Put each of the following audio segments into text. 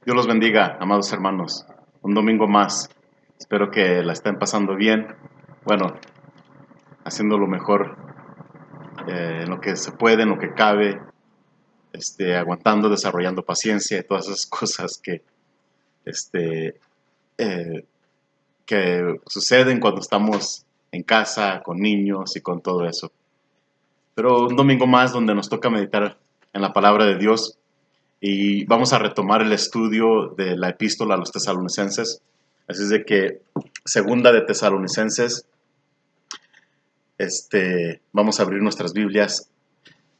Dios los bendiga, amados hermanos. Un domingo más. Espero que la estén pasando bien. Bueno, haciendo lo mejor en lo que se puede, en lo que cabe, aguantando, desarrollando paciencia y todas esas cosas este, eh, que suceden cuando estamos en casa, con niños y con todo eso. Pero un domingo más donde nos toca meditar en la palabra de Dios y vamos a retomar el estudio de la epístola a los tesalonicenses. Así es de que segunda de Tesalonicenses, vamos a abrir nuestras Biblias.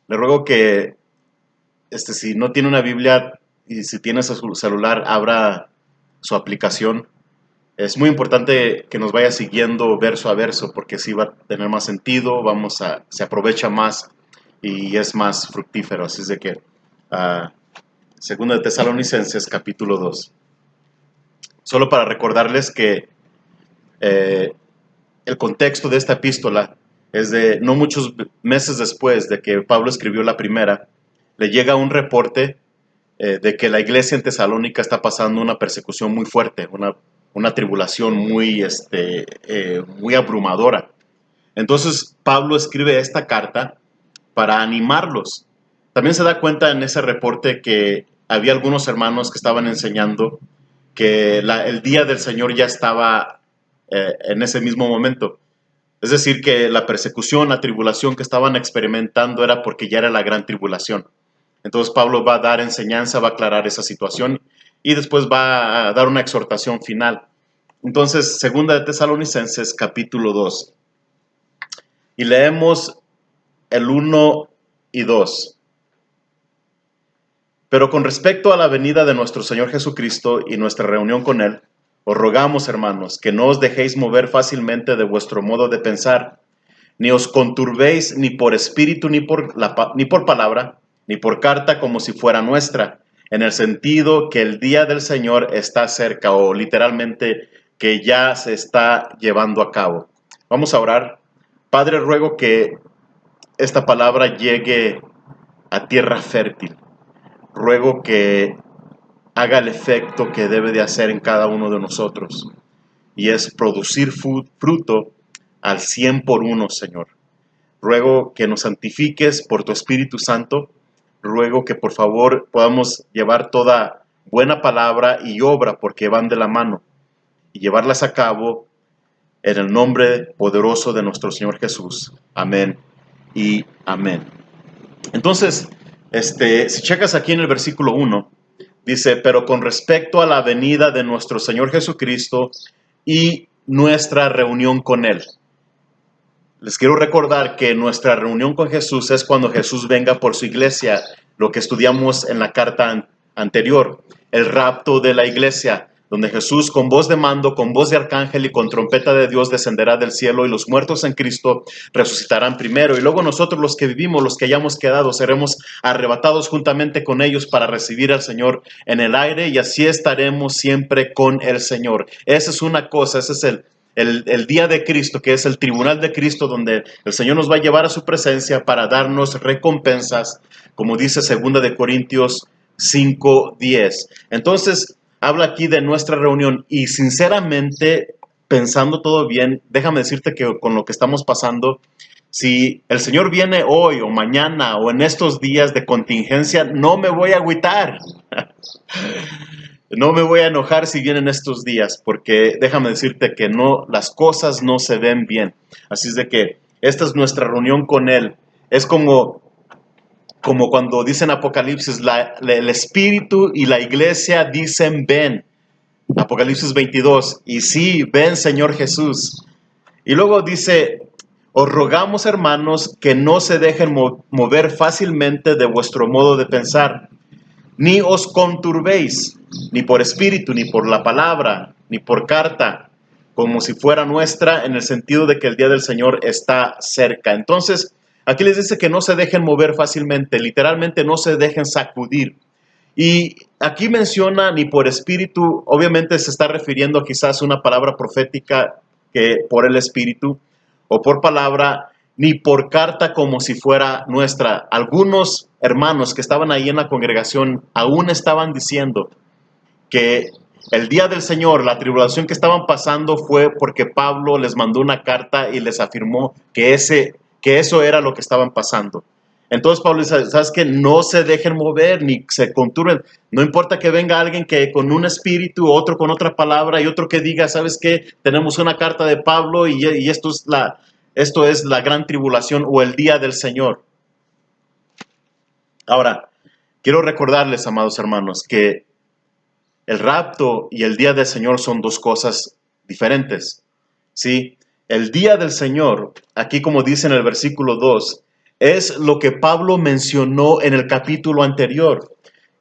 Le ruego que si no tiene una Biblia y si tiene su celular, abra su aplicación. Es muy importante que nos vaya siguiendo verso a verso porque así va a tener más sentido, se aprovecha más y es más fructífero. Así es de que segunda de Tesalonicenses capítulo 2. Solo para recordarles que el contexto de esta epístola es de no muchos meses después de que Pablo escribió la primera, le llega un reporte de que la iglesia en Tesalónica está pasando una persecución muy fuerte, una tribulación muy abrumadora. Entonces Pablo escribe esta carta para animarlos. También se da cuenta en ese reporte que había algunos hermanos que estaban enseñando que el día del Señor ya estaba en ese mismo momento. Es decir, que la persecución, la tribulación que estaban experimentando era porque ya era la gran tribulación. Entonces Pablo va a dar enseñanza, va a aclarar esa situación y después va a dar una exhortación final. Entonces, segunda de Tesalonicenses, capítulo 2. Y leemos el 1 y 2. Pero con respecto a la venida de nuestro Señor Jesucristo y nuestra reunión con Él, os rogamos, hermanos, que no os dejéis mover fácilmente de vuestro modo de pensar, ni os conturbéis ni por espíritu, ni por palabra, ni por carta como si fuera nuestra, en el sentido que el día del Señor está cerca, o literalmente que ya se está llevando a cabo. Vamos a orar. Padre, ruego que esta palabra llegue a tierra fértil. Ruego que haga el efecto que debe de hacer en cada uno de nosotros, y es producir fruto al 100 por uno, Señor. Ruego que nos santifiques por tu Espíritu Santo. Ruego que por favor podamos llevar toda buena palabra y obra, porque van de la mano, y llevarlas a cabo en el nombre poderoso de nuestro Señor Jesús. Amén y amén. Entonces, si checas aquí en el versículo 1, dice, pero con respecto a la venida de nuestro Señor Jesucristo y nuestra reunión con Él. Les quiero recordar que nuestra reunión con Jesús es cuando Jesús venga por su iglesia, lo que estudiamos en la carta anterior, el rapto de la iglesia, donde Jesús con voz de mando, con voz de arcángel y con trompeta de Dios descenderá del cielo y los muertos en Cristo resucitarán primero. Y luego nosotros los que vivimos, los que hayamos quedado, seremos arrebatados juntamente con ellos para recibir al Señor en el aire y así estaremos siempre con el Señor. Esa es una cosa, ese es el día de Cristo, que es el tribunal de Cristo, donde el Señor nos va a llevar a su presencia para darnos recompensas, como dice 2 de Corintios 5:10. Entonces, habla aquí de nuestra reunión y sinceramente, pensando todo bien, déjame decirte que con lo que estamos pasando, si el Señor viene hoy o mañana o en estos días de contingencia, no me voy a agüitar. No me voy a enojar si vienen estos días, porque déjame decirte que no, las cosas no se ven bien. Así es de que esta es nuestra reunión con Él. Es como cuando dicen Apocalipsis, el Espíritu y la iglesia dicen ven. Apocalipsis 22. Y sí, ven Señor Jesús. Y luego dice, os rogamos hermanos que no se dejen mover fácilmente de vuestro modo de pensar, ni os conturbéis, ni por espíritu, ni por la palabra, ni por carta, como si fuera nuestra, en el sentido de que el día del Señor está cerca. Entonces, aquí les dice que no se dejen mover fácilmente, literalmente no se dejen sacudir. Y aquí menciona ni por espíritu, obviamente se está refiriendo quizás a una palabra profética que por el espíritu, o por palabra, ni por carta como si fuera nuestra. Algunos hermanos que estaban ahí en la congregación aún estaban diciendo que el día del Señor, la tribulación que estaban pasando fue porque Pablo les mandó una carta y les afirmó que eso era lo que estaban pasando. Entonces Pablo dice, ¿sabes qué? No se dejen mover ni se conturben. No importa que venga alguien que con un espíritu, otro con otra palabra y otro que diga, ¿sabes qué? Tenemos una carta de Pablo y esto es la gran tribulación o el día del Señor. Ahora, quiero recordarles, amados hermanos, que el rapto y el día del Señor son dos cosas diferentes. ¿Sí? El día del Señor, aquí como dice en el versículo 2, es lo que Pablo mencionó en el capítulo anterior.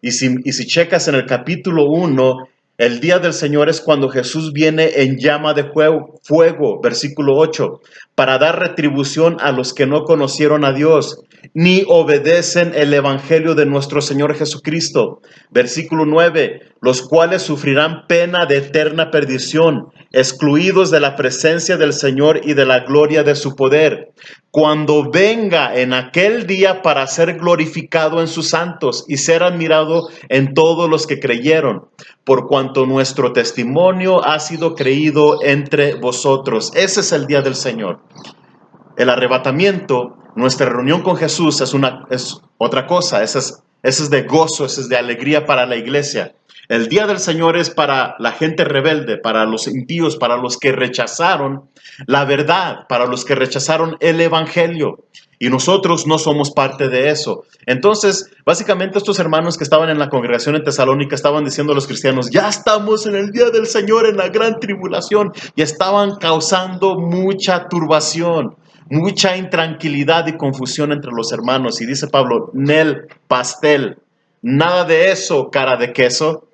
Y si checas en el capítulo 1, el día del Señor es cuando Jesús viene en llama de fuego, versículo 8, para dar retribución a los que no conocieron a Dios, ni obedecen el evangelio de nuestro Señor Jesucristo. Versículo 9, los cuales sufrirán pena de eterna perdición, excluidos de la presencia del Señor y de la gloria de su poder, cuando venga en aquel día para ser glorificado en sus santos y ser admirado en todos los que creyeron, por cuanto nuestro testimonio ha sido creído entre vosotros. Ese es el día del Señor. El arrebatamiento, nuestra reunión con Jesús es otra cosa. Ese es de gozo, ese es de alegría para la iglesia. El día del Señor es para la gente rebelde, para los impíos, para los que rechazaron la verdad, para los que rechazaron el evangelio. Y nosotros no somos parte de eso. Entonces, básicamente estos hermanos que estaban en la congregación en Tesalónica estaban diciendo a los cristianos, ya estamos en el día del Señor, en la gran tribulación, y estaban causando mucha turbación, mucha intranquilidad y confusión entre los hermanos. Y dice Pablo, Nel, pastel, nada de eso, cara de queso.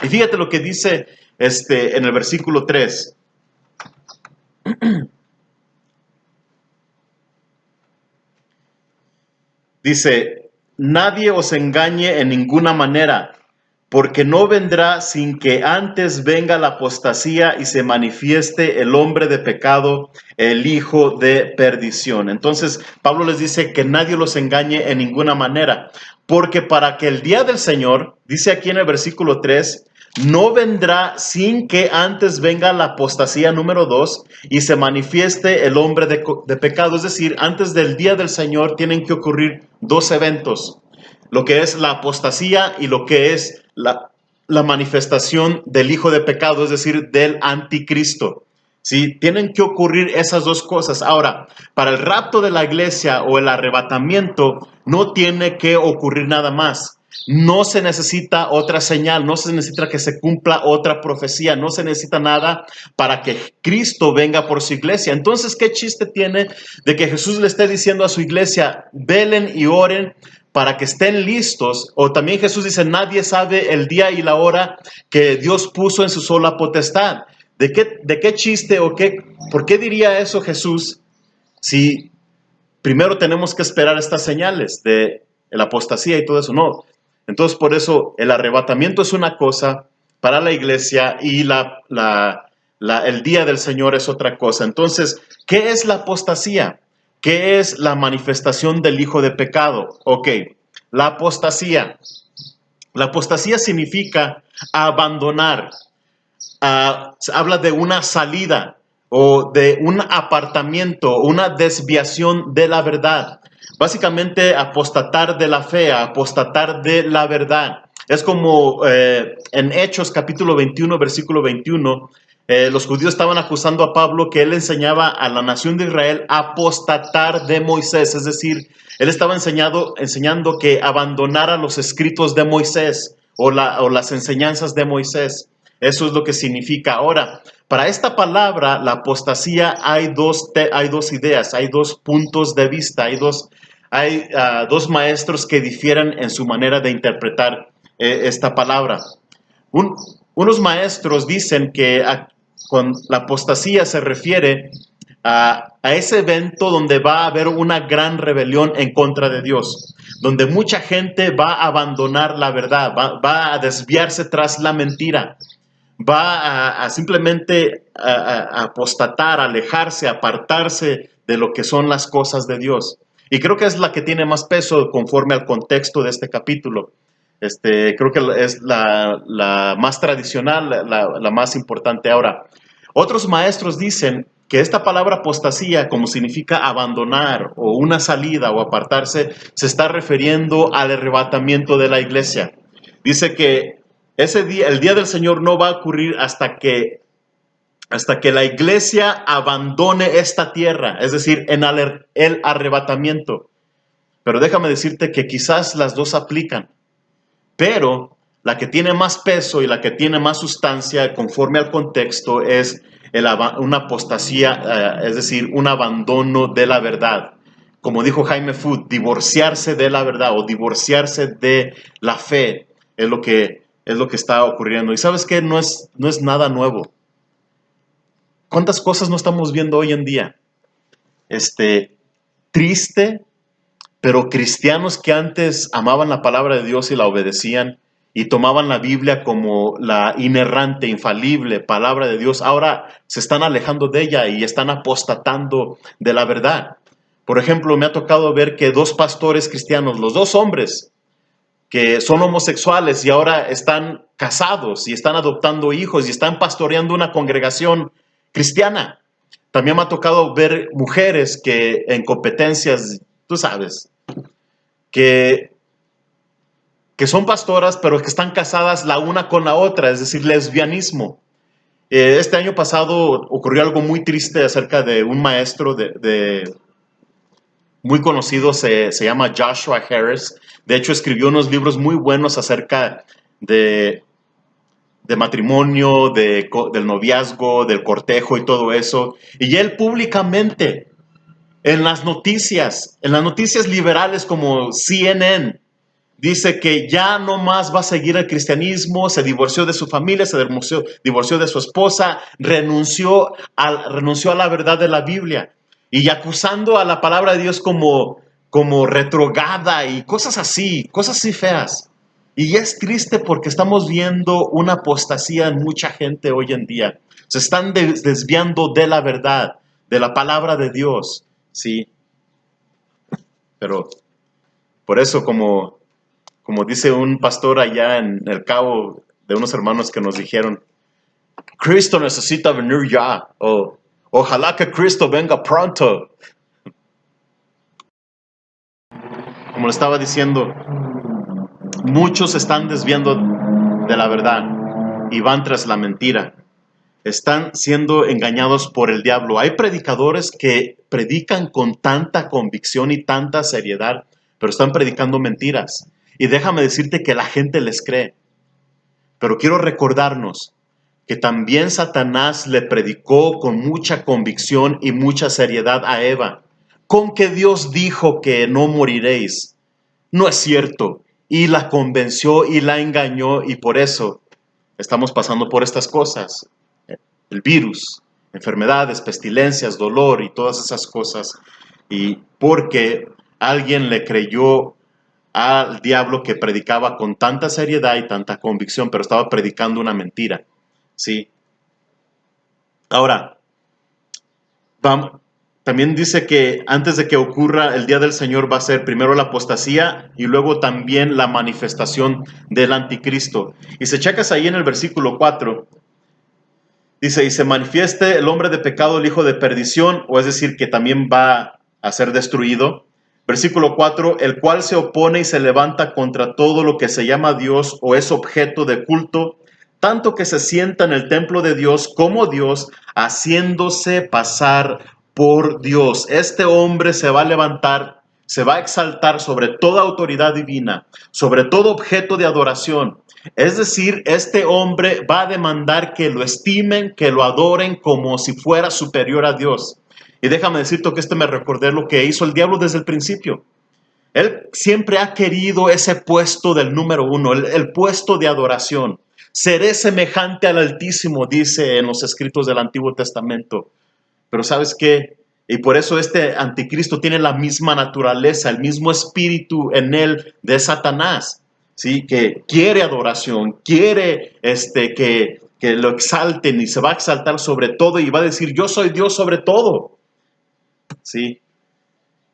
Y fíjate lo que dice en el versículo 3. Dice, nadie os engañe en ninguna manera, porque no vendrá sin que antes venga la apostasía y se manifieste el hombre de pecado, el hijo de perdición. Entonces, Pablo les dice que nadie los engañe en ninguna manera, porque para que el día del Señor, dice aquí en el versículo 3, no vendrá sin que antes venga la apostasía número 2 y se manifieste el hombre de pecado. Es decir, antes del día del Señor tienen que ocurrir dos eventos, lo que es la apostasía y lo que es la manifestación del hijo de pecado, es decir, del anticristo. ¿Sí? Tienen que ocurrir esas dos cosas. Ahora, para el rapto de la iglesia o el arrebatamiento, no tiene que ocurrir nada más. No se necesita otra señal, no se necesita que se cumpla otra profecía, no se necesita nada para que Cristo venga por su iglesia. Entonces, ¿qué chiste tiene de que Jesús le esté diciendo a su iglesia, velen y oren para que estén listos? O también Jesús dice, nadie sabe el día y la hora que Dios puso en su sola potestad. ¿De qué chiste o por qué diría eso Jesús si primero tenemos que esperar estas señales de la apostasía y todo eso? No. Entonces, por eso el arrebatamiento es una cosa para la iglesia y el día del Señor es otra cosa. Entonces, ¿qué es la apostasía? ¿Qué es la manifestación del hijo de pecado? Ok, la apostasía. La apostasía significa abandonar. Habla de una salida o de un apartamiento, una desviación de la verdad. Básicamente apostatar de la fe, apostatar de la verdad. Es como en Hechos capítulo 21, versículo 21, los judíos estaban acusando a Pablo que él enseñaba a la nación de Israel a apostatar de Moisés, es decir, él estaba enseñando que abandonara los escritos de Moisés o las enseñanzas de Moisés. Eso es lo que significa. Ahora, para esta palabra, la apostasía, hay dos ideas, hay dos puntos de vista, hay dos maestros que difieren en su manera de interpretar esta palabra. Unos maestros dicen que con la apostasía se refiere a ese evento donde va a haber una gran rebelión en contra de Dios, donde mucha gente va a abandonar la verdad, va a desviarse tras la mentira, va a simplemente a apostatar, a alejarse, a apartarse de lo que son las cosas de Dios. Y creo que es la que tiene más peso conforme al contexto de este capítulo. Creo que es la más tradicional, la más importante. Ahora, otros maestros dicen que esta palabra apostasía, como significa abandonar o una salida o apartarse, se está refiriendo al arrebatamiento de la iglesia. Dice que ese día, el día del Señor no va a ocurrir hasta que la iglesia abandone esta tierra, es decir, en el arrebatamiento. Pero déjame decirte que quizás las dos aplican, pero la que tiene más peso y la que tiene más sustancia conforme al contexto es una apostasía, es decir, un abandono de la verdad. Como dijo Jaime Food, divorciarse de la verdad o divorciarse de la fe es lo que está ocurriendo. Y sabes que no es nada nuevo. ¿Cuántas cosas no estamos viendo hoy en día? Triste, pero cristianos que antes amaban la palabra de Dios y la obedecían y tomaban la Biblia como la inerrante, infalible palabra de Dios, ahora se están alejando de ella y están apostatando de la verdad. Por ejemplo, me ha tocado ver que dos pastores cristianos, los dos hombres, que son homosexuales y ahora están casados y están adoptando hijos y están pastoreando una congregación cristiana. También me ha tocado ver mujeres que en competencias, tú sabes, que, que son pastoras, pero que están casadas la una con la otra, es decir, lesbianismo. Este año pasado ocurrió algo muy triste acerca de un maestro muy conocido, se llama Joshua Harris. De hecho, escribió unos libros muy buenos acerca de matrimonio, del noviazgo, del cortejo y todo eso. Y él públicamente, en las noticias liberales como CNN, dice que ya no más va a seguir el cristianismo, se divorció de su familia, se divorció de su esposa, renunció a la verdad de la Biblia y acusando a la palabra de Dios como retrograda y cosas así feas. Y es triste porque estamos viendo una apostasía en mucha gente hoy en día. Se están desviando de la verdad, de la palabra de Dios, ¿sí? Pero por eso, como dice un pastor allá en El Cabo, de unos hermanos que nos dijeron, Cristo necesita venir ya, o ojalá que Cristo venga pronto. Como le estaba diciendo, muchos se están desviando de la verdad y van tras la mentira. Están siendo engañados por el diablo. Hay predicadores que predican con tanta convicción y tanta seriedad, pero están predicando mentiras. Y déjame decirte que la gente les cree. Pero quiero recordarnos que también Satanás le predicó con mucha convicción y mucha seriedad a Eva. Con que Dios dijo que no moriréis. No es cierto. Y la convenció y la engañó y por eso estamos pasando por estas cosas. El virus, enfermedades, pestilencias, dolor y todas esas cosas. Y porque alguien le creyó al diablo que predicaba con tanta seriedad y tanta convicción, pero estaba predicando una mentira. ¿Sí? Ahora, también dice que antes de que ocurra el día del Señor va a ser primero la apostasía y luego también la manifestación del anticristo. Y si checas ahí en el versículo 4, dice, y se manifieste el hombre de pecado, el hijo de perdición, o es decir, que también va a ser destruido. Versículo 4, el cual se opone y se levanta contra todo lo que se llama Dios o es objeto de culto, tanto que se sienta en el templo de Dios como Dios, haciéndose pasar por Dios. Este hombre se va a levantar, se va a exaltar sobre toda autoridad divina, sobre todo objeto de adoración. Es decir, este hombre va a demandar que lo estimen, que lo adoren como si fuera superior a Dios. Y déjame decirte que me recordé lo que hizo el diablo desde el principio. Él siempre ha querido ese puesto del número uno, el puesto de adoración. Seré semejante al Altísimo, dice en los escritos del Antiguo Testamento. Pero ¿sabes qué? Y por eso este anticristo tiene la misma naturaleza, el mismo espíritu en él de Satanás, ¿sí? Que quiere adoración, quiere que lo exalten y se va a exaltar sobre todo y va a decir, yo soy Dios sobre todo, ¿sí?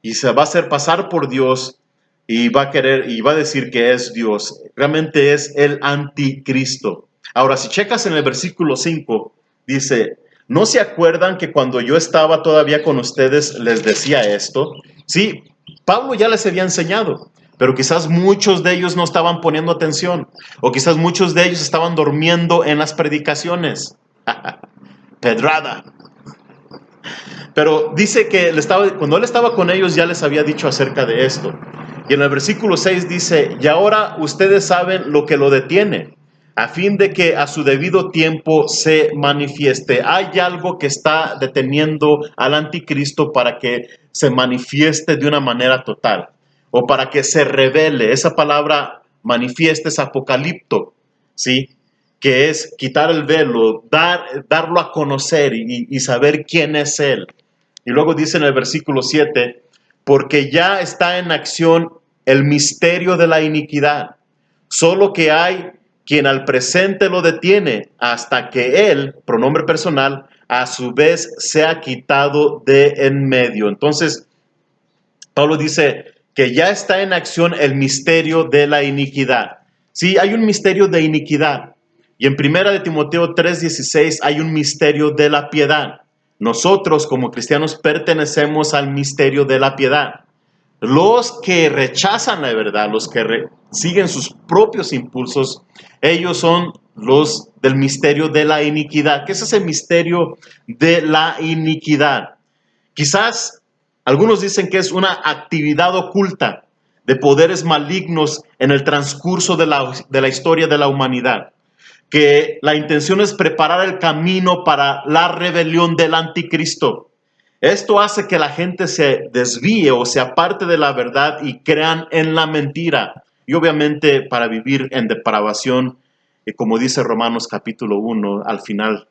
Y se va a hacer pasar por Dios y va a querer y va a decir que es Dios. Realmente es el anticristo. Ahora, si checas en el versículo 5, dice, ¿no se acuerdan que cuando yo estaba todavía con ustedes les decía esto? Sí, Pablo ya les había enseñado, pero quizás muchos de ellos no estaban poniendo atención, o quizás muchos de ellos estaban durmiendo en las predicaciones. Pedrada. Pero dice que cuando él estaba con ellos ya les había dicho acerca de esto. Y en el versículo 6 dice, y ahora ustedes saben lo que lo detiene, a fin de que a su debido tiempo se manifieste. Hay algo que está deteniendo al anticristo para que se manifieste de una manera total, o para que se revele. Esa palabra manifieste es apocalipto, ¿sí? Que es quitar el velo, darlo a conocer y saber quién es él. Y luego dice en el versículo 7, porque ya está en acción el misterio de la iniquidad, solo que hay quien al presente lo detiene hasta que él, pronombre personal, a su vez sea quitado de en medio. Entonces, Pablo dice que ya está en acción el misterio de la iniquidad. Sí, hay un misterio de iniquidad. Y en primera de Timoteo 3:16 hay un misterio de la piedad. Nosotros como cristianos pertenecemos al misterio de la piedad. Los que rechazan la verdad, los que siguen sus propios impulsos, ellos son los del misterio de la iniquidad. ¿Qué es ese misterio de la iniquidad? Quizás algunos dicen que es una actividad oculta de poderes malignos en el transcurso de la historia de la humanidad, que la intención es preparar el camino para la rebelión del anticristo. Esto hace que la gente se desvíe o se aparte de la verdad y crean en la mentira. Y obviamente para vivir en depravación, como dice Romanos capítulo 1 al final,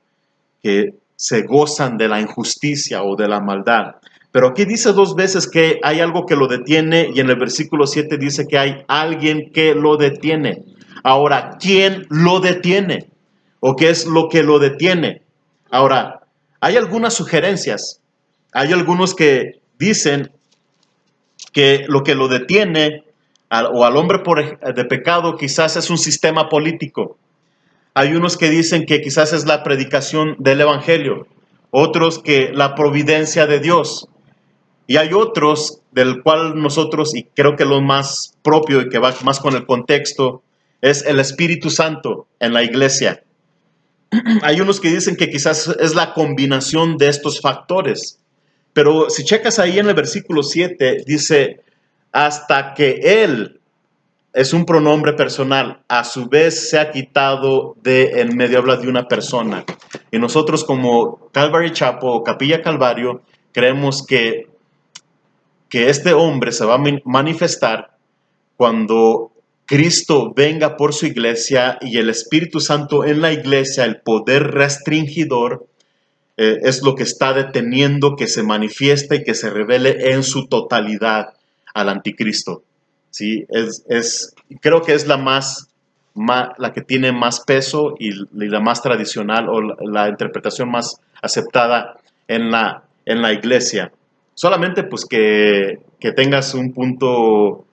que se gozan de la injusticia o de la maldad. Pero aquí dice dos veces que hay algo que lo detiene y en el versículo 7 dice que hay alguien que lo detiene. Ahora, ¿quién lo detiene? ¿O qué es lo que lo detiene? Ahora, hay algunas sugerencias. Hay algunos que dicen que lo que lo detiene o al hombre de pecado quizás es un sistema político. Hay unos que dicen que quizás es la predicación del evangelio, otros que la providencia de Dios. Y hay otros del cual nosotros, y creo que lo más propio y que va más con el contexto, es el Espíritu Santo en la iglesia. Hay unos que dicen que quizás es la combinación de estos factores. Pero si checas ahí en el versículo 7, dice, hasta que Él, es un pronombre personal, a su vez se ha quitado de en medio, habla de una persona. Y nosotros como Calvary Chapel o Capilla Calvario creemos que este hombre se va a manifestar cuando Cristo venga por su iglesia y el Espíritu Santo en la iglesia, el poder restringidor, es lo que está deteniendo que se manifieste y que se revele en su totalidad al anticristo. ¿Sí? Creo que es la que tiene más peso y la más tradicional o la interpretación más aceptada en la iglesia. Solamente pues que tengas un punto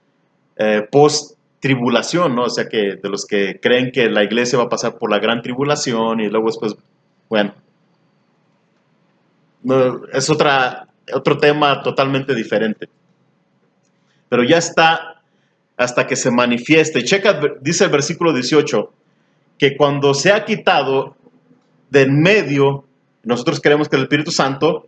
post-tribulación, ¿no? O sea, que de los que creen que la iglesia va a pasar por la gran tribulación y luego después, bueno, no, es otro tema totalmente diferente. Pero ya está hasta que se manifieste. Y checa, dice el versículo 18, que cuando se ha quitado de en medio, nosotros creemos que el Espíritu Santo,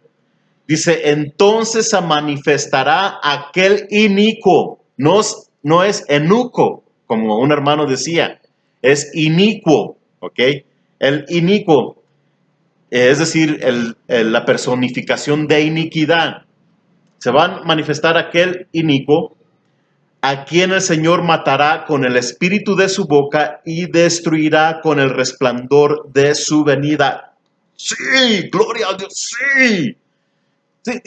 dice, entonces se manifestará aquel inicuo. No es enuco, como un hermano decía, es inicuo, ¿ok? El inicuo, es decir, la personificación de iniquidad. Se va a manifestar aquel inicuo a quien el Señor matará con el espíritu de su boca y destruirá con el resplandor de su venida. Sí, gloria a Dios, sí. Sí,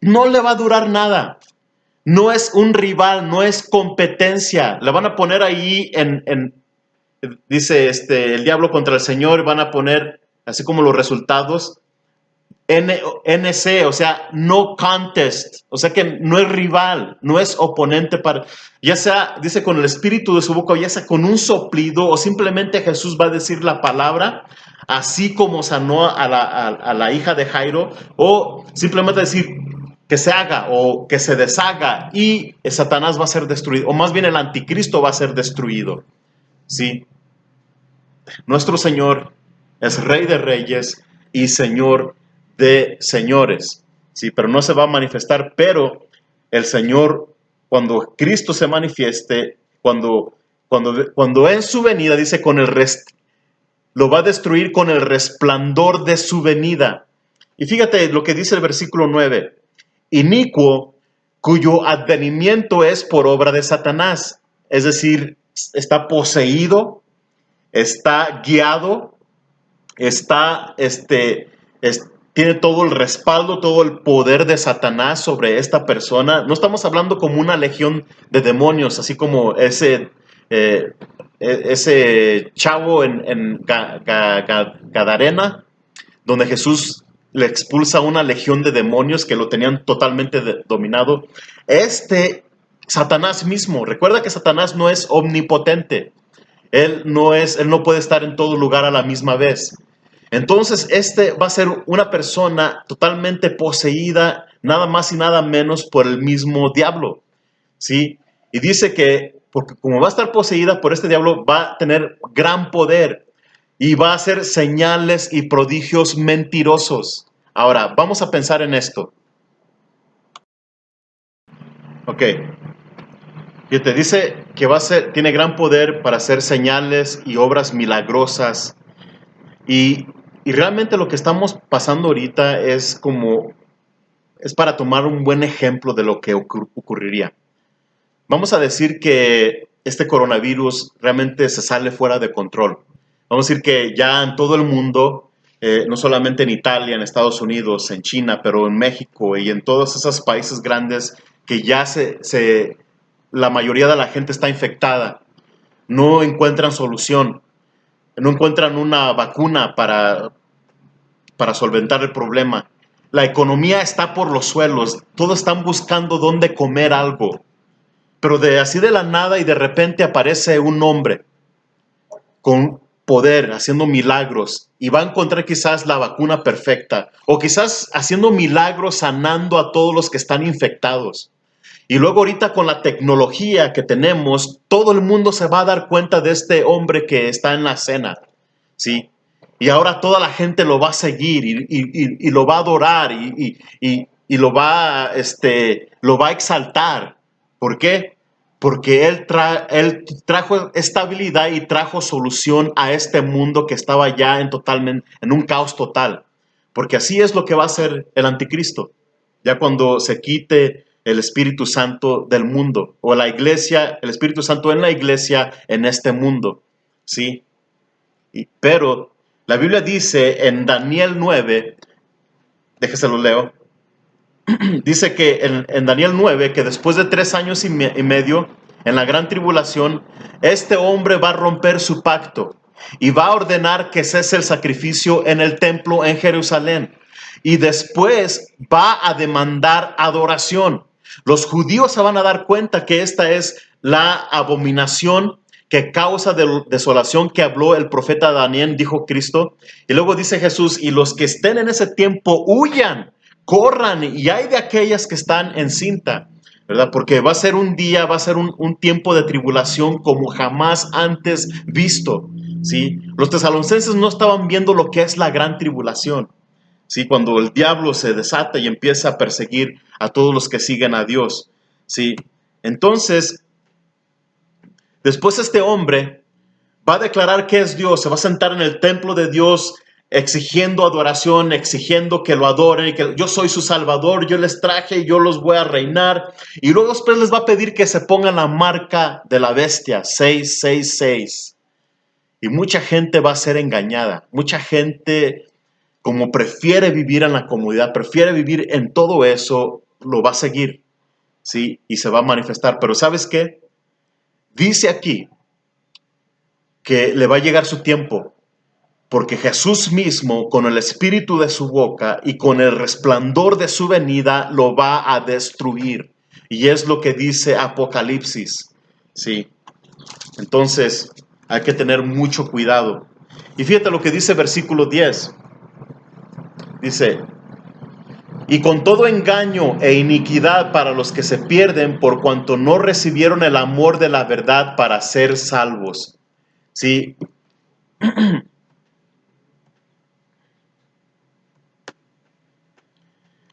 no le va a durar nada. No es un rival, no es competencia. Le van a poner ahí dice el diablo contra el Señor, van a poner así como los resultados NC, o sea, no contest, o sea que no es rival, no es oponente para, ya sea, dice con el espíritu de su boca, o ya sea con un soplido, o simplemente Jesús va a decir la palabra, así como sanó a la hija de Jairo, o simplemente decir que se haga o que se deshaga y Satanás va a ser destruido, o más bien el anticristo va a ser destruido, ¿sí? Nuestro Señor es Rey de Reyes y Señor de señores, ¿sí? Pero no se va a manifestar, pero el Señor, cuando Cristo se manifieste, cuando en su venida, dice, lo va a destruir con el resplandor de su venida. Y fíjate lo que dice el versículo 9, inicuo, cuyo advenimiento es por obra de Satanás, es decir, está poseído, está guiado, tiene todo el respaldo, todo el poder de Satanás sobre esta persona. No estamos hablando como una legión de demonios, así como ese chavo en Gadarena, donde Jesús le expulsa una legión de demonios que lo tenían totalmente dominado. Satanás mismo, recuerda que Satanás no es omnipotente. Él no puede estar en todo lugar a la misma vez. Entonces, va a ser una persona totalmente poseída, nada más y nada menos por el mismo diablo, ¿sí? Y dice que, porque como va a estar poseída por este diablo, va a tener gran poder y va a hacer señales y prodigios mentirosos. Ahora, vamos a pensar en esto. Ok. Y te dice que tiene gran poder para hacer señales y obras milagrosas. Y, y realmente lo que estamos pasando ahorita es para tomar un buen ejemplo de lo que ocurriría. Vamos a decir que este coronavirus realmente se sale fuera de control. Vamos a decir que ya en todo el mundo, no solamente en Italia, en Estados Unidos, en China, pero en México y en todos esos países grandes que ya la mayoría de la gente está infectada, no encuentran solución, no encuentran una vacuna para solventar el problema. La economía está por los suelos, todos están buscando dónde comer algo. Pero así de la nada y de repente aparece un hombre con poder, haciendo milagros, y va a encontrar quizás la vacuna perfecta, o quizás haciendo milagros, sanando a todos los que están infectados. Y luego ahorita con la tecnología que tenemos, todo el mundo se va a dar cuenta de este hombre que está en la escena, ¿sí? Y ahora toda la gente lo va a seguir y lo va a adorar y lo va a exaltar. ¿Por qué? Porque él trajo estabilidad y trajo solución a este mundo que estaba ya en un caos total. Porque así es lo que va a hacer el anticristo. Ya cuando se quite el Espíritu Santo del mundo, o la iglesia, el Espíritu Santo en la iglesia, en este mundo, ¿sí? Pero la Biblia dice en Daniel 9, déjese lo leo, dice que en Daniel 9, que después de 3 años y medio, en la gran tribulación, este hombre va a romper su pacto y va a ordenar que cese el sacrificio en el templo en Jerusalén. Y después va a demandar adoración. Los judíos se van a dar cuenta que esta es la abominación que causa desolación que habló el profeta Daniel, dijo Cristo. Y luego dice Jesús, y los que estén en ese tiempo huyan, corran, y hay de aquellas que están en cinta, ¿verdad? Porque va a ser un día, va a ser un tiempo de tribulación como jamás antes visto, ¿sí? Los tesalonicenses no estaban viendo lo que es la gran tribulación, ¿sí? Cuando el diablo se desata y empieza a perseguir a todos los que siguen a Dios, ¿sí? Entonces, después este hombre va a declarar que es Dios, se va a sentar en el templo de Dios exigiendo adoración, exigiendo que lo adoren, que yo soy su salvador, yo les traje, yo los voy a reinar. Y luego después les va a pedir que se pongan la marca de la bestia, 666. Y mucha gente va a ser engañada, mucha gente, como prefiere vivir en la comodidad, prefiere vivir en todo eso, lo va a seguir, ¿sí? Y se va a manifestar. Pero ¿sabes qué? Dice aquí que le va a llegar su tiempo, porque Jesús mismo, con el espíritu de su boca y con el resplandor de su venida, lo va a destruir. Y es lo que dice Apocalipsis. Sí. Entonces, hay que tener mucho cuidado. Y fíjate lo que dice versículo 10. Dice: y con todo engaño e iniquidad para los que se pierden por cuanto no recibieron el amor de la verdad para ser salvos. Sí.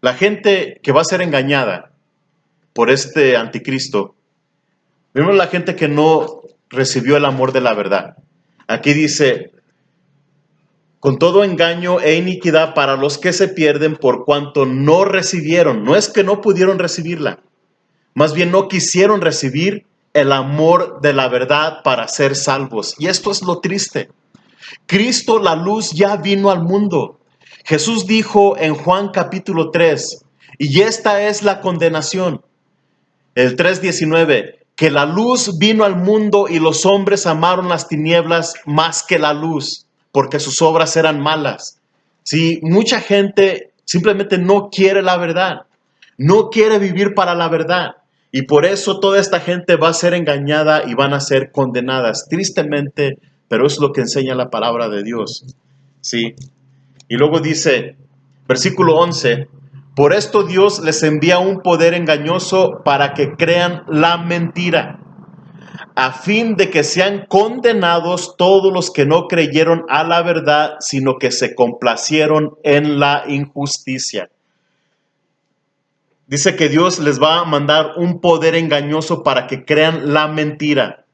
La gente que va a ser engañada por este anticristo, primero la gente que no recibió el amor de la verdad. Aquí dice: con todo engaño e iniquidad para los que se pierden por cuanto no recibieron. No es que no pudieron recibirla, más bien no quisieron recibir el amor de la verdad para ser salvos. Y esto es lo triste. Cristo, la luz, ya vino al mundo. Jesús dijo en Juan capítulo 3, y esta es la condenación, el 3:19, que la luz vino al mundo y los hombres amaron las tinieblas más que la luz, porque sus obras eran malas. Sí, mucha gente simplemente no quiere la verdad, no quiere vivir para la verdad. Y por eso toda esta gente va a ser engañada y van a ser condenadas, tristemente, pero es lo que enseña la palabra de Dios. Sí. Y luego dice, versículo 11, por esto Dios les envía un poder engañoso para que crean la mentira, a fin de que sean condenados todos los que no creyeron a la verdad, sino que se complacieron en la injusticia. Dice que Dios les va a mandar un poder engañoso para que crean la mentira.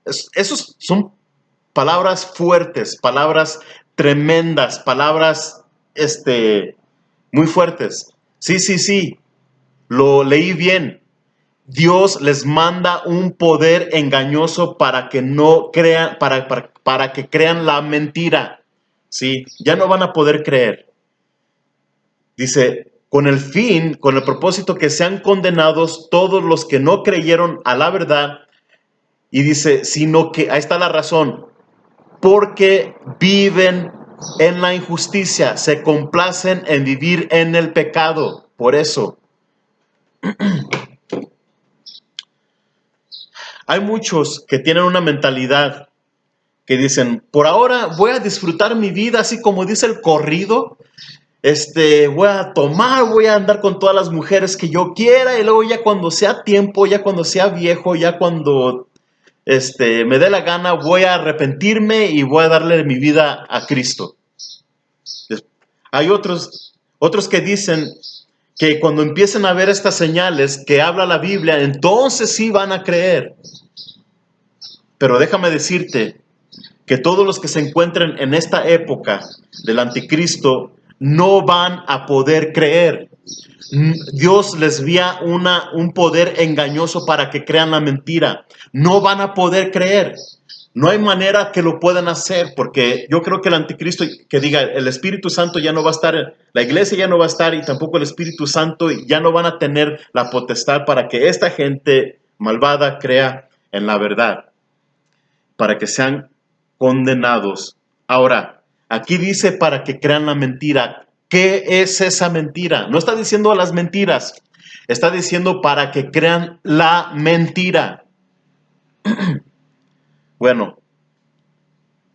Esos son palabras fuertes, palabras tremendas, palabras muy fuertes. Sí, lo leí bien. Dios les manda un poder engañoso para que no crean, para que crean la mentira. Sí, ya no van a poder creer. Dice, con el propósito que sean condenados todos los que no creyeron a la verdad. Y dice, sino que, ahí está la razón, porque viven en la injusticia, se complacen en vivir en el pecado. Por eso, hay muchos que tienen una mentalidad que dicen, por ahora voy a disfrutar mi vida, así como dice el corrido, voy a tomar, voy a andar con todas las mujeres que yo quiera, y luego ya cuando sea tiempo, ya cuando sea viejo, ya cuando me dé la gana, voy a arrepentirme y voy a darle mi vida a Cristo. Hay otros que dicen que cuando empiecen a ver estas señales que habla la Biblia, entonces sí van a creer. Pero déjame decirte que todos los que se encuentren en esta época del anticristo no van a poder creer. Dios les envía un poder engañoso para que crean la mentira. No van a poder creer. No hay manera que lo puedan hacer, porque yo creo que el anticristo, que diga, el Espíritu Santo ya no va a estar, la iglesia ya no va a estar, y tampoco el Espíritu Santo ya no van a tener la potestad para que esta gente malvada crea en la verdad, para que sean condenados. Ahora, aquí dice para que crean la mentira. ¿Qué es esa mentira? No está diciendo las mentiras, está diciendo para que crean la mentira. Bueno,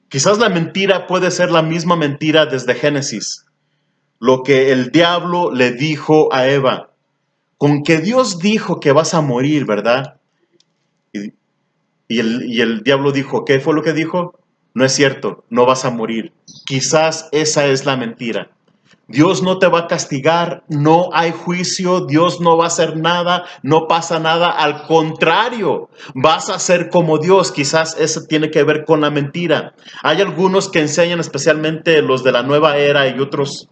quizás la mentira puede ser la misma mentira desde Génesis. Lo que el diablo le dijo a Eva. Con que Dios dijo que vas a morir, ¿verdad? Y el diablo dijo, ¿qué fue lo que dijo? No es cierto, no vas a morir. Quizás esa es la mentira. Dios no te va a castigar, no hay juicio, Dios no va a hacer nada, no pasa nada, al contrario, vas a ser como Dios. Quizás eso tiene que ver con la mentira. Hay algunos que enseñan, especialmente los de la nueva era y otros,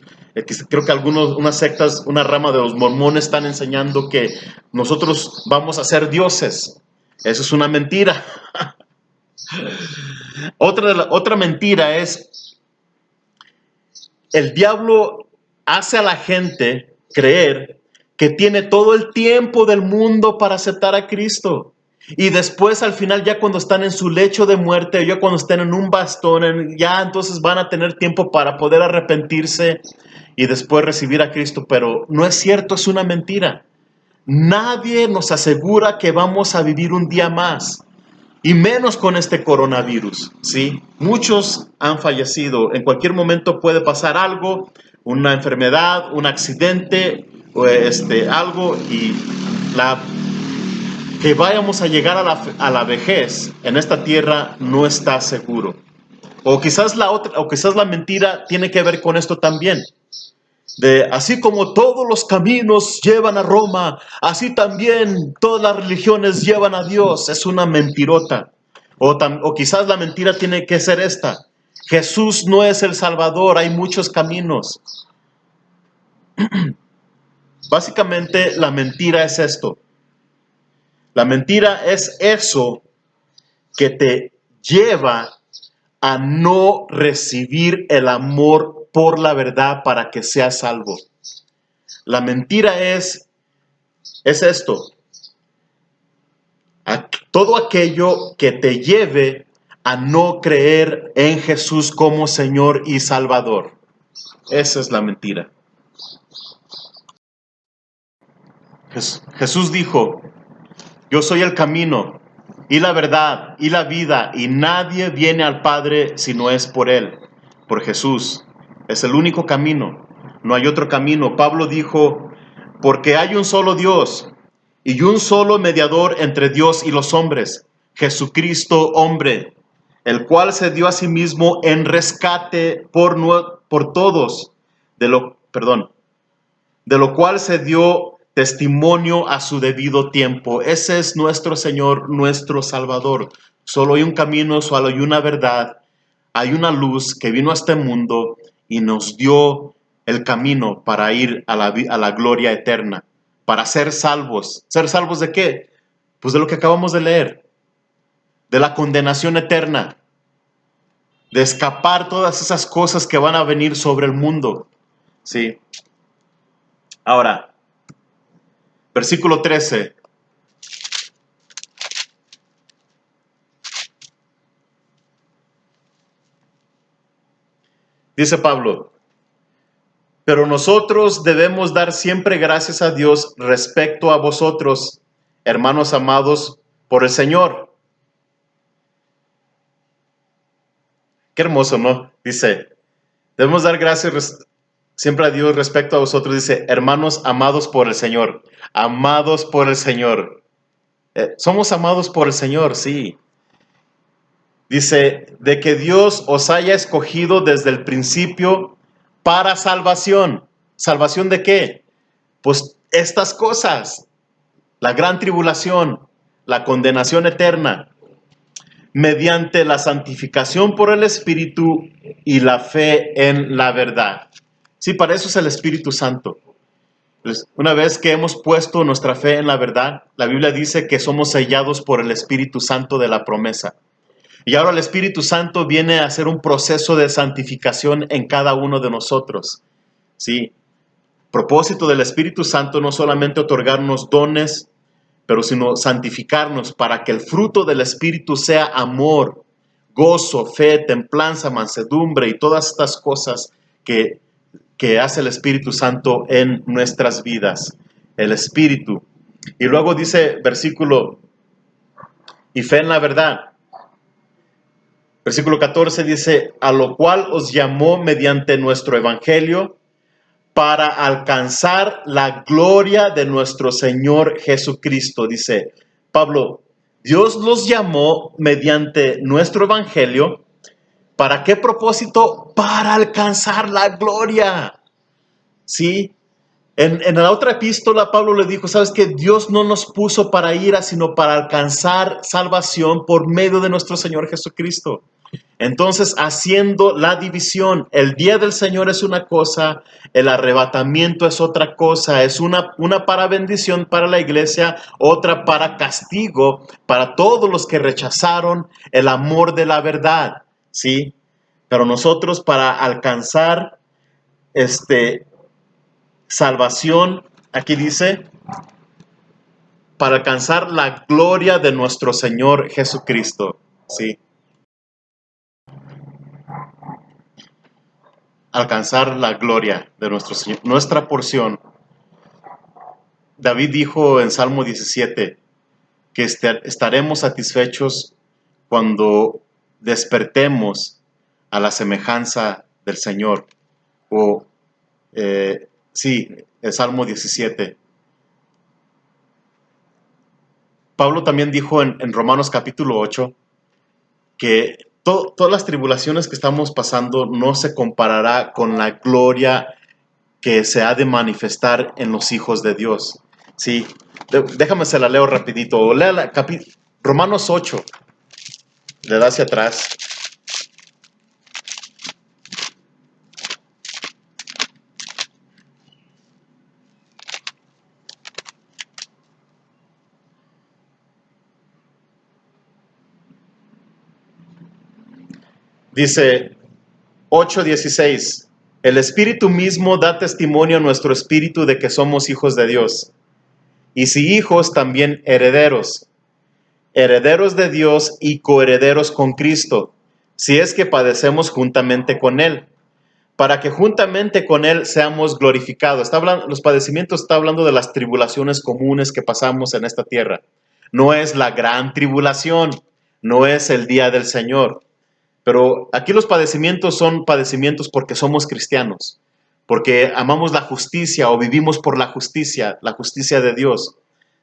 creo que unas sectas, una rama de los mormones están enseñando que nosotros vamos a ser dioses. Eso es una mentira. Otra mentira es, el diablo hace a la gente creer que tiene todo el tiempo del mundo para aceptar a Cristo. Y después al final, ya cuando están en su lecho de muerte, ya cuando estén en un bastón, ya entonces van a tener tiempo para poder arrepentirse y después recibir a Cristo. Pero no es cierto, es una mentira. Nadie nos asegura que vamos a vivir un día más. Y menos con este coronavirus, ¿sí? Muchos han fallecido. En cualquier momento puede pasar algo, una enfermedad, un accidente, o algo, y que vayamos a llegar a la vejez en esta tierra no está seguro. O quizás la mentira tiene que ver con esto también. De así como todos los caminos llevan a Roma, así también todas las religiones llevan a Dios. Es una mentirota. O quizás la mentira tiene que ser esta: Jesús no es el Salvador, hay muchos caminos. Básicamente la mentira es esto. La mentira es eso que te lleva a no recibir el amor por la verdad para que seas salvo. La mentira es esto: todo aquello que te lleve a no creer en Jesús como Señor y Salvador. Esa es la mentira. Jesús dijo: yo soy el camino y la verdad y la vida, y nadie viene al Padre si no es por Él, por Jesús. Es el único camino, no hay otro camino. Pablo dijo: porque hay un solo Dios y un solo mediador entre Dios y los hombres, Jesucristo hombre, el cual se dio a sí mismo en rescate por todos, de lo cual se dio testimonio a su debido tiempo. Ese es nuestro Señor, nuestro Salvador. Solo hay un camino, solo hay una verdad, hay una luz que vino a este mundo y nos dio el camino para ir a la gloria eterna, para ser salvos. ¿Ser salvos de qué? Pues de lo que acabamos de leer, de la condenación eterna, de escapar todas esas cosas que van a venir sobre el mundo. ¿Sí? Ahora, versículo 13. Dice Pablo: pero nosotros debemos dar siempre gracias a Dios respecto a vosotros, hermanos amados por el Señor. Qué hermoso, ¿no? Dice, debemos dar gracias siempre a Dios respecto a vosotros. Dice, hermanos amados por el Señor. Amados por el Señor. Somos amados por el Señor, sí. Dice, de que Dios os haya escogido desde el principio para salvación. ¿Salvación de qué? Pues estas cosas: la gran tribulación, la condenación eterna, mediante la santificación por el Espíritu y la fe en la verdad. Sí, para eso es el Espíritu Santo. Pues, una vez que hemos puesto nuestra fe en la verdad, la Biblia dice que somos sellados por el Espíritu Santo de la promesa. Y ahora el Espíritu Santo viene a hacer un proceso de santificación en cada uno de nosotros. ¿Sí? Propósito del Espíritu Santo no solamente otorgarnos dones, pero sino santificarnos para que el fruto del Espíritu sea amor, gozo, fe, templanza, mansedumbre y todas estas cosas que hace el Espíritu Santo en nuestras vidas. El Espíritu. Y luego dice versículo, y fe en la verdad. Versículo 14 dice, a lo cual os llamó mediante nuestro evangelio, para alcanzar la gloria de nuestro Señor Jesucristo. Dice Pablo, Dios los llamó mediante nuestro evangelio. ¿Para qué propósito? Para alcanzar la gloria. ¿Sí? En la otra epístola Pablo le dijo, ¿sabes qué? Dios no nos puso para ira, sino para alcanzar salvación por medio de nuestro Señor Jesucristo. Entonces, haciendo la división, el día del Señor es una cosa, el arrebatamiento es otra cosa, es una para bendición para la iglesia, otra para castigo para todos los que rechazaron el amor de la verdad, ¿sí? Pero nosotros, para alcanzar salvación, aquí dice, para alcanzar la gloria de nuestro Señor Jesucristo. Sí. Alcanzar la gloria de nuestro Señor, nuestra porción. David dijo en Salmo 17 que estaremos satisfechos cuando despertemos a la semejanza del Señor. O, sí, el Salmo 17. Pablo también dijo en Romanos capítulo 8 que todas las tribulaciones que estamos pasando no se comparará con la gloria que se ha de manifestar en los hijos de Dios. Sí, déjame se la leo rapidito. Lea Romanos 8, le da hacia atrás. Dice 8:16, el Espíritu mismo da testimonio a nuestro espíritu de que somos hijos de Dios. Y si hijos, también herederos, herederos de Dios y coherederos con Cristo, si es que padecemos juntamente con Él, para que juntamente con Él seamos glorificados. Los padecimientos está hablando de las tribulaciones comunes que pasamos en esta tierra. No es la gran tribulación, no es el día del Señor. Pero aquí los padecimientos son padecimientos porque somos cristianos, porque amamos la justicia o vivimos por la justicia de Dios.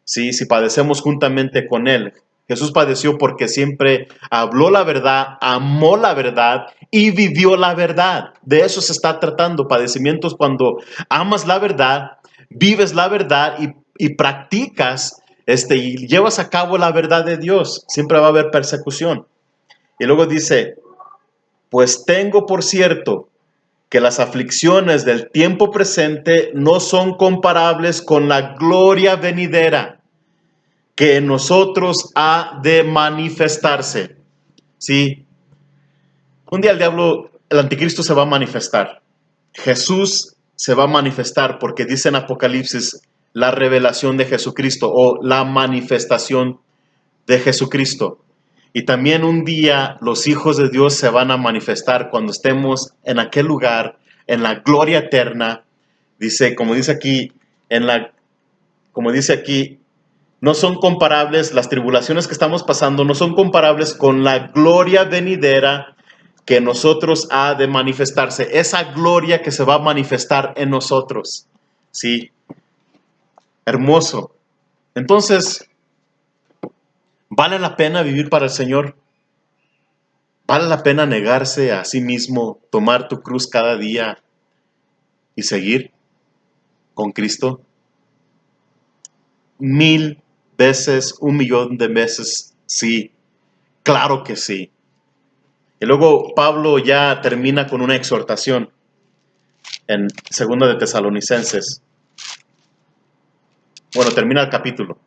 Sí, si padecemos juntamente con Él. Jesús padeció porque siempre habló la verdad, amó la verdad y vivió la verdad. De eso se está tratando, padecimientos cuando amas la verdad, vives la verdad y practicas y llevas a cabo la verdad de Dios. Siempre va a haber persecución. Y luego dice, pues tengo por cierto que las aflicciones del tiempo presente no son comparables con la gloria venidera que en nosotros ha de manifestarse. Sí, un día el anticristo se va a manifestar. Jesús se va a manifestar porque dice en Apocalipsis la revelación de Jesucristo o la manifestación de Jesucristo. Y también un día los hijos de Dios se van a manifestar cuando estemos en aquel lugar, en la gloria eterna. Dice, como dice aquí, no son comparables, las tribulaciones que estamos pasando no son comparables con la gloria venidera que nosotros ha de manifestarse. Esa gloria que se va a manifestar en nosotros. Sí, hermoso. Entonces, ¿vale la pena vivir para el Señor? ¿Vale la pena negarse a sí mismo, tomar tu cruz cada día y seguir con Cristo? 1000 veces, 1,000,000 de veces, sí. Claro que sí. Y luego Pablo ya termina con una exhortación en 2 de Tesalonicenses. Bueno, termina el capítulo,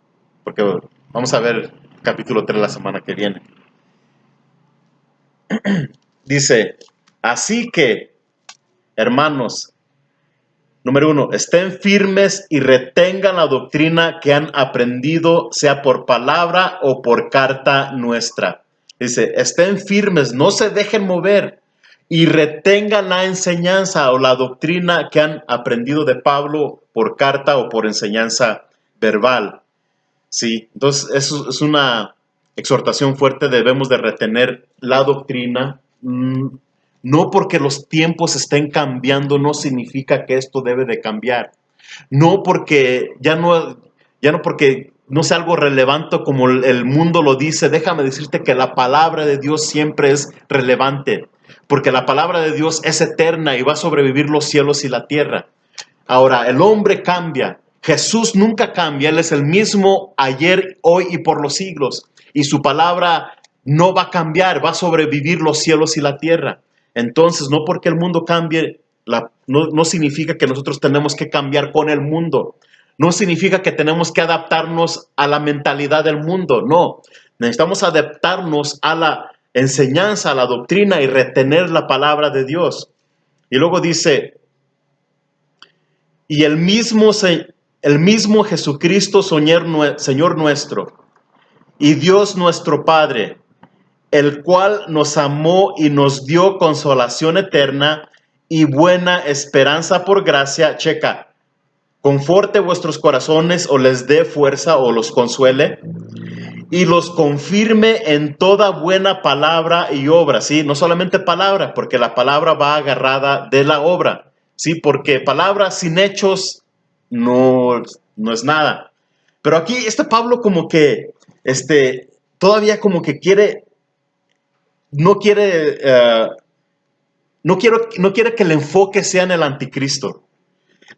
porque vamos a ver el capítulo 3 la semana que viene. Dice, así que, hermanos, número 1, estén firmes y retengan la doctrina que han aprendido, sea por palabra o por carta nuestra. Dice, estén firmes, no se dejen mover y retengan la enseñanza o la doctrina que han aprendido de Pablo por carta o por enseñanza verbal. Sí, entonces eso es una exhortación fuerte, debemos de retener la doctrina. No porque los tiempos estén cambiando, no significa que esto debe de cambiar. No porque ya no porque no sea algo relevante como el mundo lo dice. Déjame decirte que la palabra de Dios siempre es relevante, porque la palabra de Dios es eterna y va a sobrevivir los cielos y la tierra. Ahora, el hombre cambia. Jesús nunca cambia. Él es el mismo ayer, hoy y por los siglos. Y su palabra no va a cambiar, va a sobrevivir los cielos y la tierra. Entonces, no porque el mundo cambie, no significa que nosotros tenemos que cambiar con el mundo. No significa que tenemos que adaptarnos a la mentalidad del mundo. No, necesitamos adaptarnos a la enseñanza, a la doctrina y retener la palabra de Dios. Y luego dice, y el mismo el mismo Jesucristo, Señor nuestro, y Dios nuestro Padre, el cual nos amó y nos dio consolación eterna y buena esperanza por gracia. Checa, conforte vuestros corazones o les dé fuerza o los consuele y los confirme en toda buena palabra y obra, ¿sí? No solamente palabra, porque la palabra va agarrada de la obra, ¿sí? Porque palabra sin hechos no es nada. Pero aquí Pablo como que, todavía como que no quiere, no quiere que el enfoque sea en el anticristo.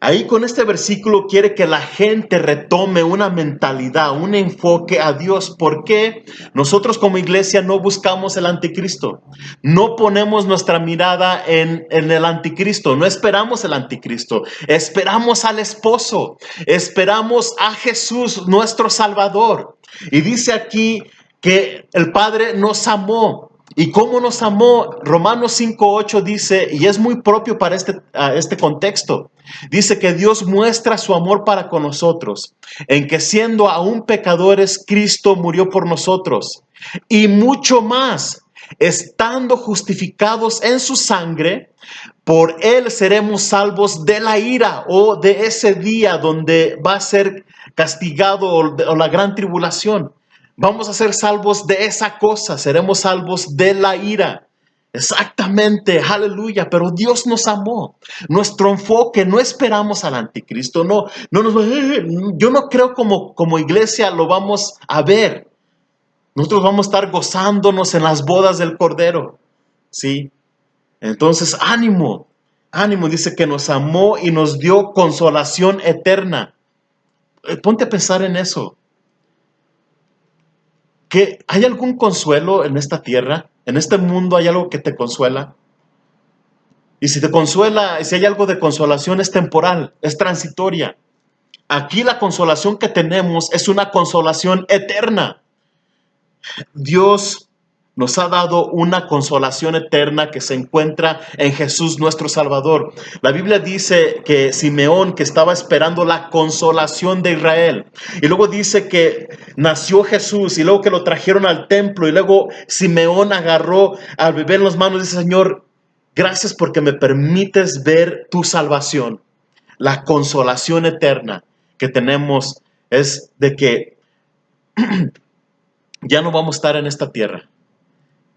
Ahí con este versículo quiere que la gente retome una mentalidad, un enfoque a Dios. ¿Por qué nosotros como iglesia no buscamos el anticristo? No ponemos nuestra mirada en el anticristo, no esperamos el anticristo, esperamos al esposo, esperamos a Jesús, nuestro Salvador. Y dice aquí que el Padre nos amó. ¿Y cómo nos amó? Romanos 5:8 dice, y es muy propio para este contexto, dice que Dios muestra su amor para con nosotros, en que siendo aún pecadores, Cristo murió por nosotros. Y mucho más, estando justificados en su sangre, por él seremos salvos de la ira o de ese día donde va a ser castigado o la gran tribulación. Vamos a ser salvos de esa cosa, seremos salvos de la ira. Exactamente, aleluya, pero Dios nos amó. Nuestro enfoque, no esperamos al anticristo, yo no creo como iglesia lo vamos a ver. Nosotros vamos a estar gozándonos en las bodas del Cordero, ¿sí? Entonces, ánimo, dice que nos amó y nos dio consolación eterna. Ponte a pensar en eso. ¿Que hay algún consuelo en esta tierra? ¿En este mundo hay algo que te consuela? Y si te consuela, si hay algo de consolación, es temporal, es transitoria. Aquí la consolación que tenemos es una consolación eterna. Dios nos ha dado una consolación eterna que se encuentra en Jesús nuestro Salvador. La Biblia dice que Simeón, que estaba esperando la consolación de Israel, y luego dice que nació Jesús y luego que lo trajeron al templo y luego Simeón agarró al bebé en las manos y dice, Señor, gracias porque me permites ver tu salvación. La consolación eterna que tenemos es de que ya no vamos a estar en esta tierra.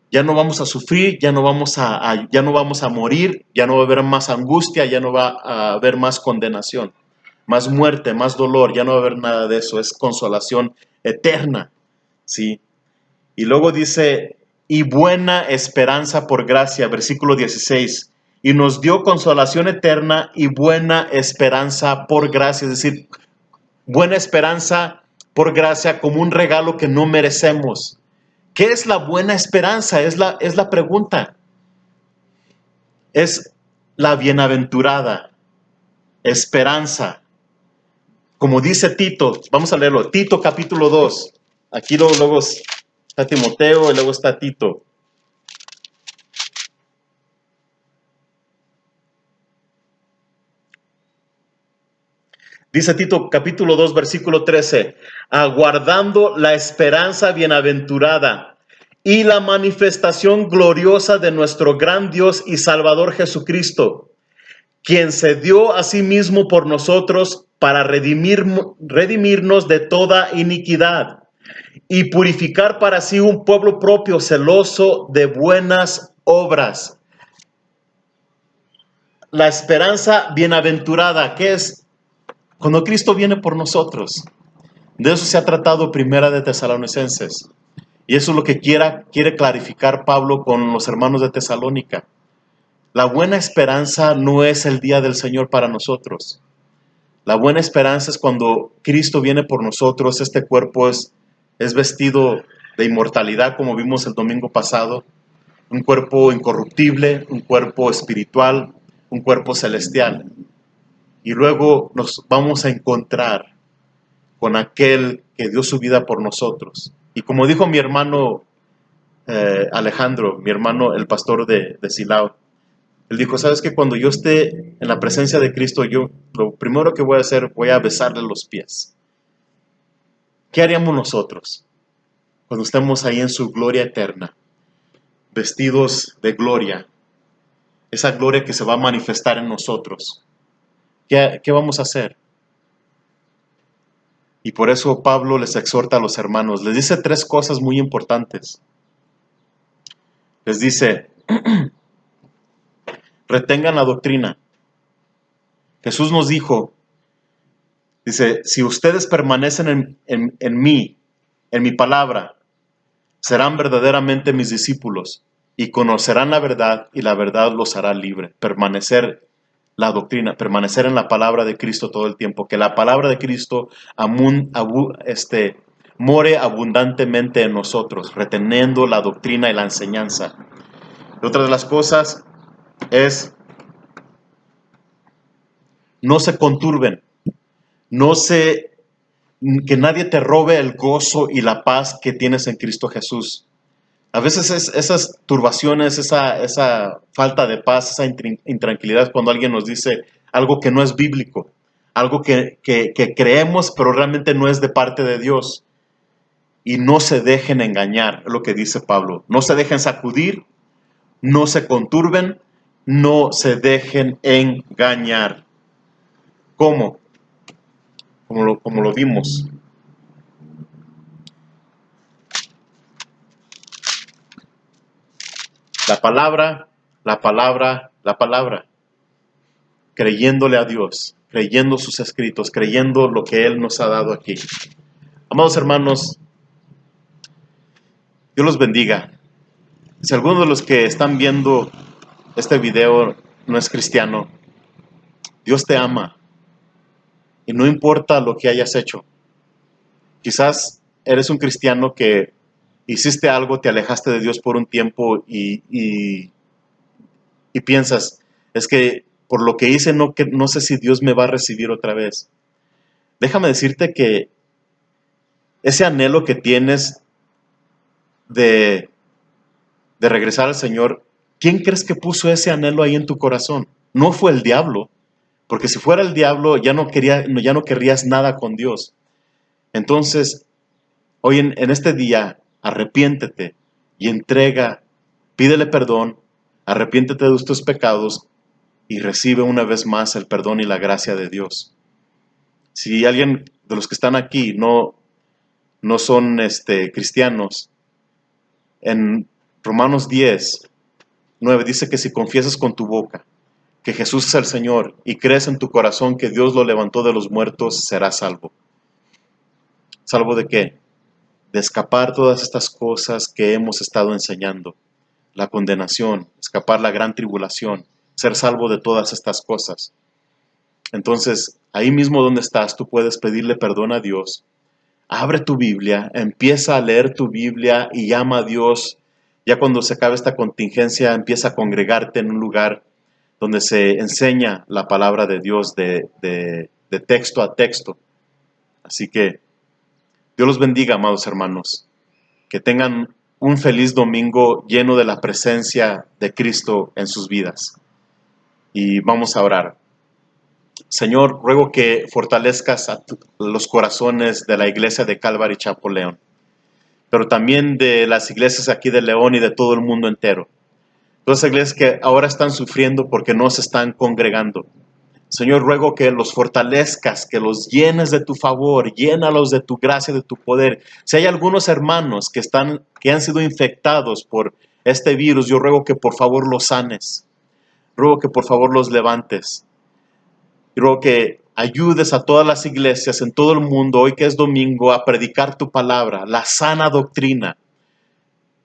Ya no vamos a sufrir, ya no vamos a morir, ya no va a haber más angustia, ya no va a haber más condenación, más muerte, más dolor, ya no va a haber nada de eso, es consolación eterna, ¿sí? Y luego dice, y buena esperanza por gracia, versículo 16, y nos dio consolación eterna y buena esperanza por gracia, es decir, buena esperanza por gracia como un regalo que no merecemos. ¿Qué es la buena esperanza? Es la pregunta. Es la bienaventurada esperanza. Como dice Tito, vamos a leerlo, Tito capítulo 2. Aquí luego está Timoteo y luego está Tito. Dice Tito capítulo 2 versículo 13, aguardando la esperanza bienaventurada y la manifestación gloriosa de nuestro gran Dios y Salvador Jesucristo, quien se dio a sí mismo por nosotros para redimirnos de toda iniquidad y purificar para sí un pueblo propio celoso de buenas obras. La esperanza bienaventurada, ¿qué es? Cuando Cristo viene por nosotros. De eso se ha tratado Primera de Tesalonicenses. Y eso es lo que quiere clarificar Pablo con los hermanos de Tesalónica. La buena esperanza no es el día del Señor para nosotros. La buena esperanza es cuando Cristo viene por nosotros. Este cuerpo es vestido de inmortalidad, como vimos el domingo pasado. Un cuerpo incorruptible, un cuerpo espiritual, un cuerpo celestial. Y luego nos vamos a encontrar con aquel que dio su vida por nosotros. Y como dijo mi hermano Alejandro, mi hermano el pastor de Silao, Él dijo, ¿sabes qué? Cuando yo esté en la presencia de Cristo, yo lo primero que voy a hacer, voy a besarle los pies. ¿Qué haríamos nosotros cuando estemos ahí en su gloria eterna, vestidos de gloria? Esa gloria que se va a manifestar en nosotros. ¿Qué vamos a hacer? Y por eso Pablo les exhorta a los hermanos. Les dice tres cosas muy importantes. Les dice, retengan la doctrina. Jesús nos dijo, dice, si ustedes permanecen en mí, en mi palabra, serán verdaderamente mis discípulos y conocerán la verdad y la verdad los hará libre. Permanecer la doctrina, permanecer en la palabra de Cristo todo el tiempo, que la palabra de Cristo more abundantemente en nosotros, reteniendo la doctrina y la enseñanza. Y otra de las cosas es, no se conturben, que nadie te robe el gozo y la paz que tienes en Cristo Jesús. A veces esas turbaciones, esa falta de paz, esa intranquilidad cuando alguien nos dice algo que no es bíblico, algo que creemos pero realmente no es de parte de Dios. Y no se dejen engañar, es lo que dice Pablo. No se dejen sacudir, no se conturben, no se dejen engañar. ¿Cómo? Como lo vimos. La palabra, la palabra, la palabra. Creyéndole a Dios, creyendo sus escritos, creyendo lo que Él nos ha dado aquí. Amados hermanos, Dios los bendiga. Si alguno de los que están viendo este video no es cristiano, Dios te ama y no importa lo que hayas hecho. Quizás eres un cristiano que hiciste algo, te alejaste de Dios por un tiempo y piensas, es que por lo que hice no sé si Dios me va a recibir otra vez. Déjame decirte que ese anhelo que tienes de regresar al Señor, ¿quién crees que puso ese anhelo ahí en tu corazón? No fue el diablo, porque si fuera el diablo ya no querrías nada con Dios. Entonces, hoy en este día, arrepiéntete y pídele perdón, arrepiéntete de tus pecados y recibe una vez más el perdón y la gracia de Dios. Si alguien de los que están aquí no son cristianos, en Romanos 10:9 dice que si confiesas con tu boca que Jesús es el Señor y crees en tu corazón que Dios lo levantó de los muertos, serás salvo. ¿Salvo de qué? De escapar todas estas cosas que hemos estado enseñando. La condenación, escapar la gran tribulación, ser salvo de todas estas cosas. Entonces, ahí mismo donde estás, tú puedes pedirle perdón a Dios. Abre tu Biblia, empieza a leer tu Biblia y llama a Dios. Ya cuando se acabe esta contingencia, empieza a congregarte en un lugar donde se enseña la palabra de Dios de texto a texto. Así que Dios los bendiga, amados hermanos. Que tengan un feliz domingo lleno de la presencia de Cristo en sus vidas. Y vamos a orar. Señor, ruego que fortalezcas a los corazones de la iglesia de Calvary Chapel León, pero también de las iglesias aquí de León y de todo el mundo entero. Todas las iglesias que ahora están sufriendo porque no se están congregando. Señor, ruego que los fortalezcas, que los llenes de tu favor, llénalos de tu gracia, de tu poder. Si hay algunos hermanos que han sido infectados por este virus, yo ruego que por favor los sanes. Ruego que por favor los levantes. Ruego que ayudes a todas las iglesias en todo el mundo, hoy que es domingo, a predicar tu palabra, la sana doctrina,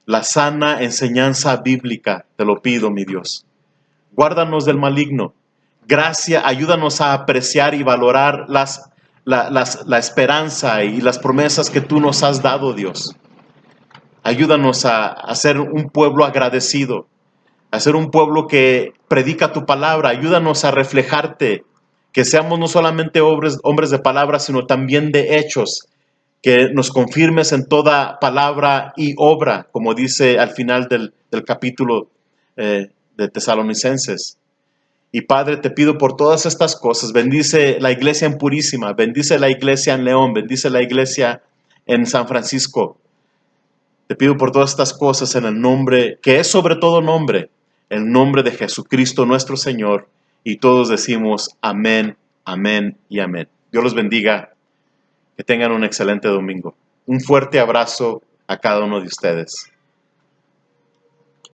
la sana enseñanza bíblica. Te lo pido, mi Dios. Guárdanos del maligno. Gracia, ayúdanos a apreciar y valorar la esperanza y las promesas que tú nos has dado, Dios. Ayúdanos a ser un pueblo agradecido, a ser un pueblo que predica tu palabra. Ayúdanos a reflejarte, que seamos no solamente hombres de palabra, sino también de hechos, que nos confirmes en toda palabra y obra, como dice al final del capítulo de Tesalonicenses. Y Padre, te pido por todas estas cosas, bendice la iglesia en Purísima, bendice la iglesia en León, bendice la iglesia en San Francisco. Te pido por todas estas cosas en el nombre, que es sobre todo nombre, el nombre de Jesucristo nuestro Señor. Y todos decimos amén, amén y amén. Dios los bendiga, que tengan un excelente domingo. Un fuerte abrazo a cada uno de ustedes.